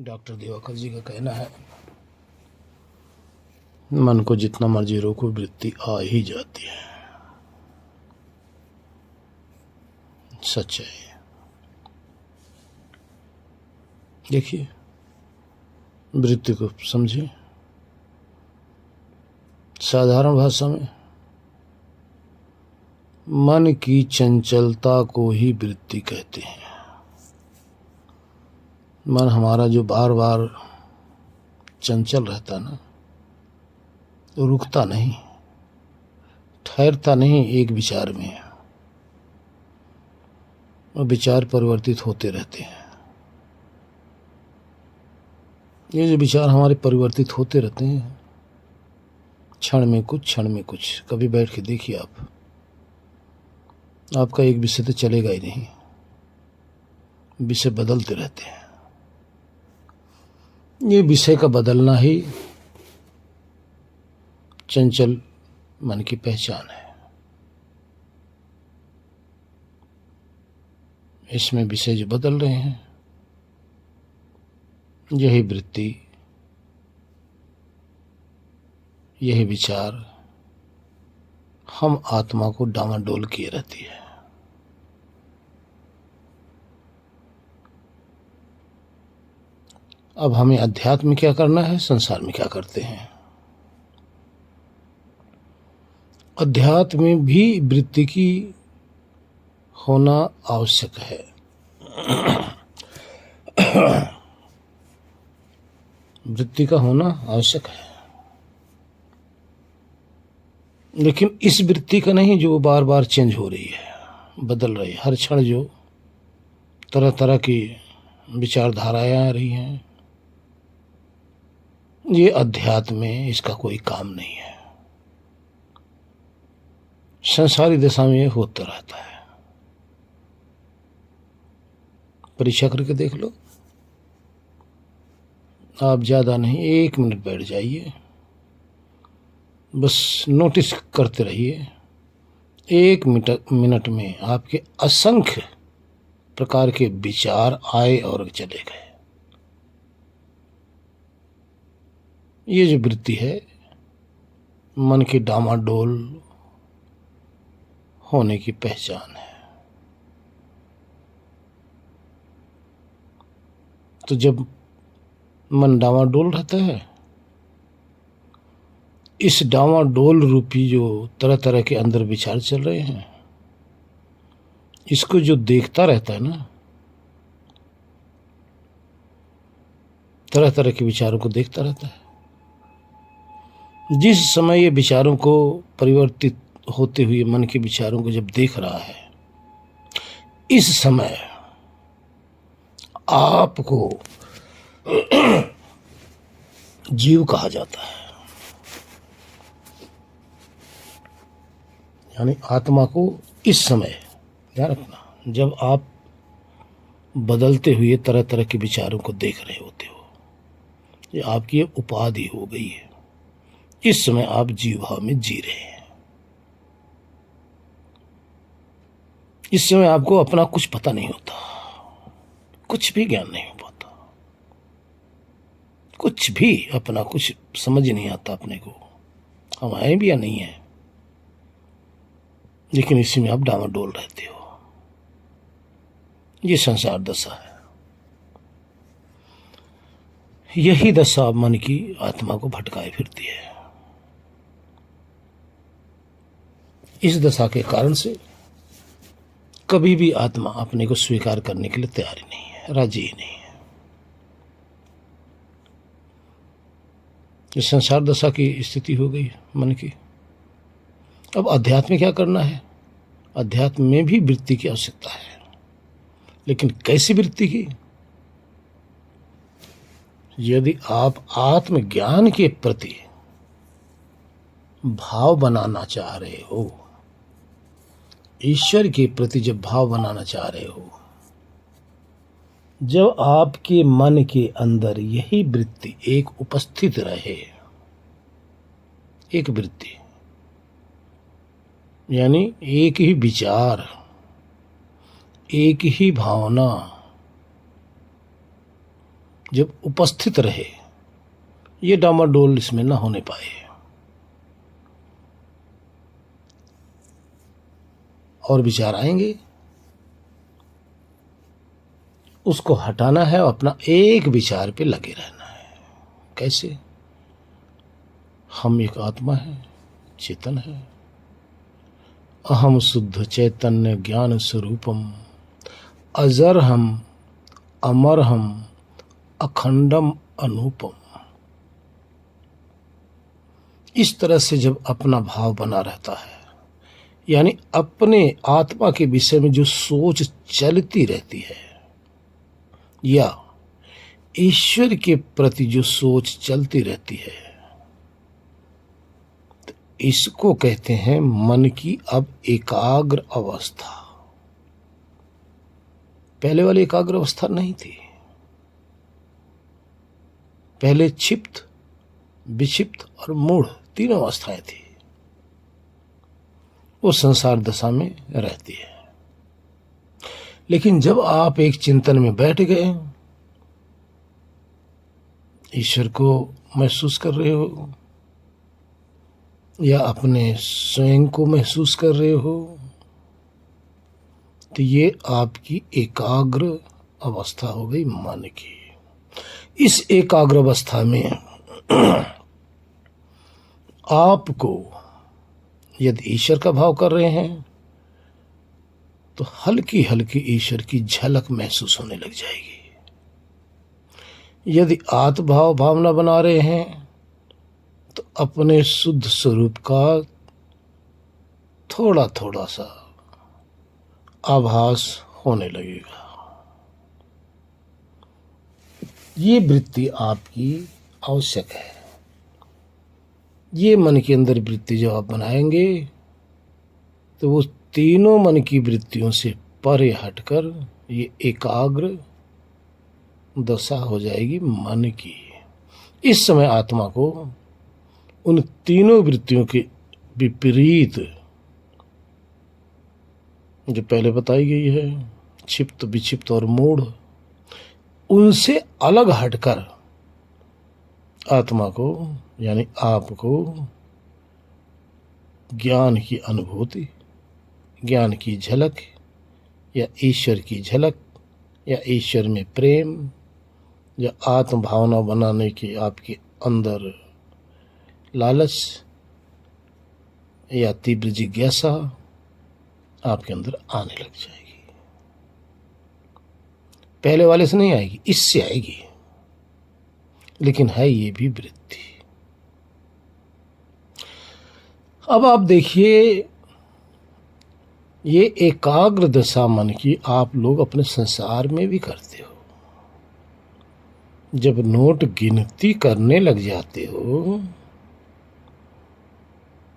Doctor Diwakar जी का कहना है, मन को जितना मर्जी रोको वृत्ति आ ही जाती है। सच है। देखिए, वृत्ति को समझे। साधारण भाषा में मन की चंचलता को ही वृत्ति कहते हैं। मन हमारा जो बार बार चंचल रहता ना, तो रुकता नहीं, ठहरता नहीं एक विचार में, और विचार परिवर्तित होते रहते हैं। ये जो विचार हमारे परिवर्तित होते रहते हैं, क्षण में कुछ क्षण में कुछ। कभी बैठ के देखिए, आपका एक विषय तो चलेगा ही नहीं, विषय बदलते रहते हैं। ये विषय का बदलना ही चंचल मन की पहचान है। इसमें विषय जो बदल रहे हैं, यही वृत्ति, यही विचार हम आत्मा को डामाडोल किए रहती है। अब हमें अध्यात्म में क्या करना है, संसार में क्या करते हैं। अध्यात्म में भी वृत्ति की होना आवश्यक है। वृत्ति का होना आवश्यक है, लेकिन इस वृत्ति का नहीं जो बार बार चेंज हो रही है, बदल रही है। हर क्षण जो तरह तरह की विचारधाराएं आ रही हैं, ये अध्यात्म में इसका कोई काम नहीं है। संसारी दशा में ये होता रहता है। परीक्षा करके देख लो। आप ज़्यादा नहीं, 1 मिनट बैठ जाइए, बस नोटिस करते रहिए। 1 मिनट में आपके असंख्य प्रकार के विचार आए और चले गए। ये जो वृत्ति है, मन की डामाडोल होने की पहचान है। तो जब मन डामाडोल रहता है, इस डामाडोल रूपी जो तरह तरह के अंदर विचार चल रहे हैं, इसको जो देखता रहता है ना, तरह तरह के विचारों को देखता रहता है। जिस समय ये विचारों को परिवर्तित होते हुए मन के विचारों को जब देख रहा है, इस समय आपको जीव कहा जाता है। यानी आत्मा को इस समय ध्यान रखना, जब आप बदलते हुए तरह तरह के विचारों को देख रहे होते हो, ये आपकी उपाधि हो गई है। इस समय आप जीव भाव में जी रहे हैं। इस समय आपको अपना कुछ पता नहीं होता, कुछ भी ज्ञान नहीं हो पाता, कुछ भी अपना कुछ समझ नहीं आता अपने को, हम हैं भी या नहीं है। लेकिन इसी में आप डामाडोल रहते हो। ये संसार दशा है। यही दशा मन की आत्मा को भटकाए फिरती है। इस दशा के कारण से कभी भी आत्मा अपने को स्वीकार करने के लिए तैयार ही नहीं है, राजी ही नहीं है। ये संसार दशा की स्थिति हो गई मन की। अब अध्यात्म में क्या करना है? अध्यात्म में भी वृत्ति की आवश्यकता है, लेकिन कैसी वृत्ति की? यदि आप आत्मज्ञान के प्रति भाव बनाना चाह रहे हो, ईश्वर के प्रति जब भाव बनाना चाह रहे हो, जब आपके मन के अंदर यही वृत्ति एक उपस्थित रहे, एक वृत्ति यानी एक ही विचार, एक ही भावना जब उपस्थित रहे, ये डामाडोल इसमें ना होने पाए। और विचार आएंगे, उसको हटाना है और अपना एक विचार पे लगे रहना है। कैसे? हम एक आत्मा है, चेतन है। अहम शुद्ध चैतन्य ज्ञान स्वरूपम अजर हम अमर हम अखंडम अनूपम। इस तरह से जब अपना भाव बना रहता है, यानी अपने आत्मा के विषय में जो सोच चलती रहती है या ईश्वर के प्रति जो सोच चलती रहती है, तो इसको कहते हैं मन की अब एकाग्र अवस्था। पहले वाली एकाग्र अवस्था नहीं थी। पहले क्षिप्त, विक्षिप्त और मूढ़ तीनों अवस्थाएं थी। वो संसार दशा में रहती है। लेकिन जब आप एक चिंतन में बैठ गए, ईश्वर को महसूस कर रहे हो या अपने स्वयं को महसूस कर रहे हो, तो ये आपकी एकाग्र अवस्था हो गई मन की। इस एकाग्र अवस्था में आपको यदि ईश्वर का भाव कर रहे हैं तो हल्की हल्की ईश्वर की झलक महसूस होने लग जाएगी। यदि आत्मभाव भावना बना रहे हैं तो अपने शुद्ध स्वरूप का थोड़ा थोड़ा सा आभास होने लगेगा। ये वृत्ति आपकी आवश्यक है। ये मन के अंदर वृत्ति जब आप बनाएंगे तो वो तीनों मन की वृत्तियों से परे हटकर ये एकाग्र दशा हो जाएगी मन की। इस समय आत्मा को उन तीनों वृत्तियों के विपरीत जो पहले बताई गई है, क्षिप्त, विक्षिप्त और मूढ़, उनसे अलग हटकर आत्मा को यानी आपको ज्ञान की अनुभूति, ज्ञान की झलक या ईश्वर की झलक या ईश्वर में प्रेम या आत्म भावना बनाने की आपके अंदर लालच या तीव्र जिज्ञासा आपके अंदर आने लग जाएगी। पहले वाले से नहीं आएगी, इससे आएगी। लेकिन है ये भी वृत्ति। अब आप देखिए, ये एकाग्र दशा मन की आप लोग अपने संसार में भी करते हो। जब नोट गिनती करने लग जाते हो,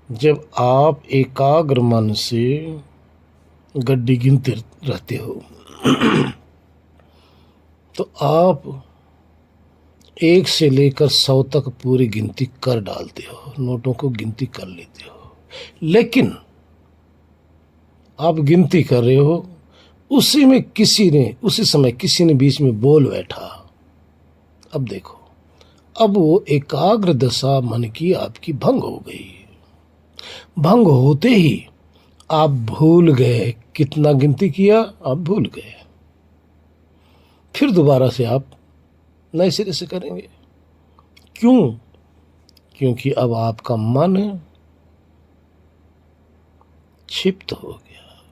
जब आप एकाग्र मन से गड्डी गिनते रहते हो, तो आप 1 से लेकर 100 तक पूरी गिनती कर डालते हो, नोटों को गिनती कर लेते हो। लेकिन आप गिनती कर रहे हो, उसी समय किसी ने बीच में बोल बैठा। अब देखो, अब वो एकाग्र दशा मन की आपकी भंग हो गई। भंग होते ही आप भूल गए कितना गिनती किया, आप भूल गए। फिर दोबारा से आप नए सिरे से करेंगे। क्यों? क्योंकि अब आपका मन क्षिप्त हो गया,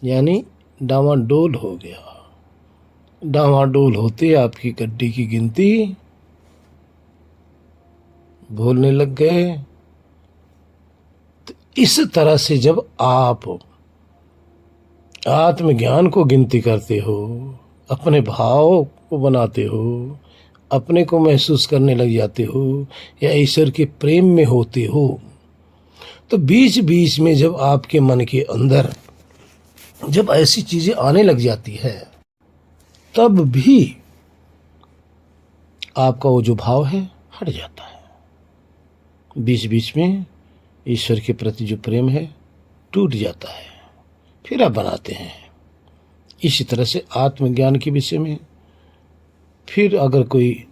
यानी डामाडोल हो गया। डामाडोल होते आपकी गड्डी की गिनती भूलने लग गए। तो इस तरह से जब आप आत्मज्ञान को गिनती करते हो, अपने भाव को बनाते हो, अपने को महसूस करने लग जाते हो या ईश्वर के प्रेम में होते हो, तो बीच बीच में जब आपके मन के अंदर जब ऐसी चीजें आने लग जाती है, तब भी आपका वो जो भाव है हट जाता है। बीच बीच में ईश्वर के प्रति जो प्रेम है टूट जाता है, फिर आप बनाते हैं। इसी तरह से आत्मज्ञान के विषय में फिर अगर कोई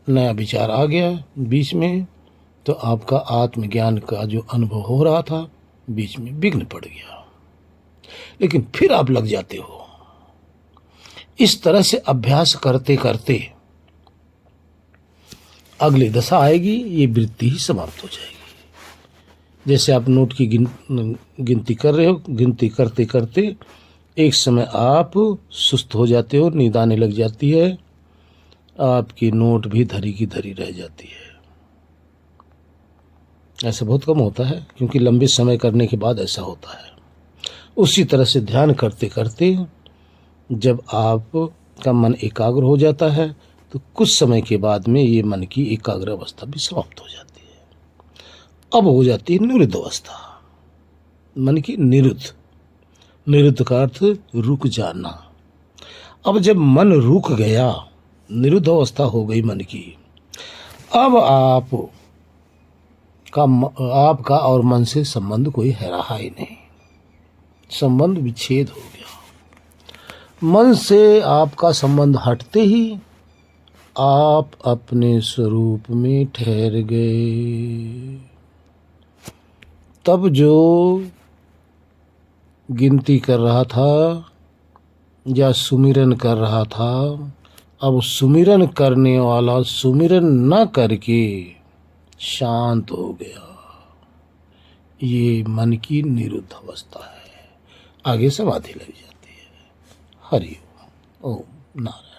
नया विचार आ गया बीच में, तो आपका आत्मज्ञान का जो अनुभव हो रहा था बीच में विघ्न पड़ गया, लेकिन फिर आप लग जाते हो। इस तरह से अभ्यास करते करते अगली दशा आएगी, ये वृत्ति ही समाप्त हो जाएगी। जैसे आप नोट की गिनती कर रहे हो, गिनती करते करते एक समय आप सुस्त हो जाते हो, नींद आने लग जाती है, आपकी नोट भी धरी की धरी रह जाती है। ऐसा बहुत कम होता है, क्योंकि लंबे समय करने के बाद ऐसा होता है। उसी तरह से ध्यान करते करते जब आपका मन एकाग्र हो जाता है, तो कुछ समय के बाद में ये मन की एकाग्र अवस्था भी समाप्त हो जाती है। अब हो जाती है निरुद्ध अवस्था, मन की निरुद्ध। निरुद्ध का अर्थ रुक जाना। अब जब मन रुक गया, निरुद्ध अवस्था हो गई मन की, अब आपका और मन से संबंध कोई है रहा ही नहीं, संबंध विच्छेद हो गया। मन से आपका संबंध हटते ही आप अपने स्वरूप में ठहर गए। तब जो गिनती कर रहा था या सुमिरन कर रहा था, अब सुमिरन करने वाला सुमिरन न करके शांत हो गया। ये मन की निरुद्ध अवस्था है। आगे समाधि लग जाती है। हरि ओम। ओम नारायण।